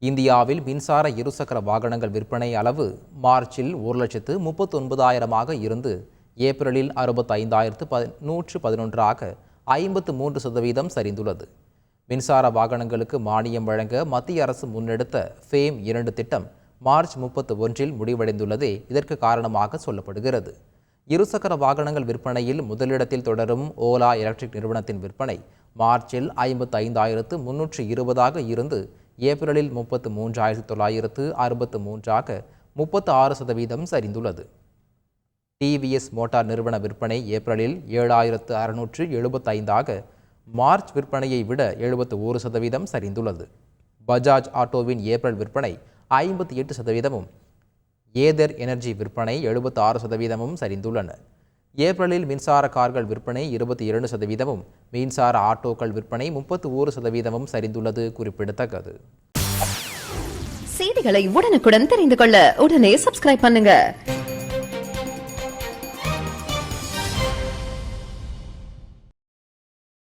இந்தியாவில் மின்சார இருசக்கர வாகனங்கள் விற்பனை அளவு மார்ச்சில் 1,39,000 இருந்து ஏப்ரலில் 65,111 53% சரிந்துள்ளது. மின்சார வாகனங்களுக்கு மானியம் வழங்க மத்திய அரசு முன்னெடுத்த ஃபேம் 2 திட்டம் மார்ச் 31 முடிவடைந்துள்ளதே இதற்கு காரணமாக சொல்லப்படுகிறது. இருசக்கர வாகனங்கள் விற்பனையில் முதலிடத்தில் தொடரும் ஓலா எலக்ட்ரிக் நிறுவனத்தின் விற்பனை மார்ச்சில் 55,320 இருந்து ஏப்ரலில் 33,963 36% சரிந்துள்ளது. டிவிஎஸ் மோட்டார் நிறுவன விற்பனை ஏப்ரலில் 7,675 மார்ச் விற்பனையை விட 71% சரிந்துள்ளது. பஜாஜ் ஆட்டோவின் ஏப்ரல் விற்பனை 58%, ஏதர் எனர்ஜி விற்பனை 76% சரிந்துள்ளன. ஏப்ரலில் மின்சார கார்கள் விற்பனை 22%, மின்சார ஆட்டோக்கள் விற்பனை 31% சரிந்துள்ளது குறிப்பிடத்தக்கது. செய்திகளை உடனுக்குடன் தெரிந்து கொள்ள உடனே சப்ஸ்கிரைப் பண்ணுங்க.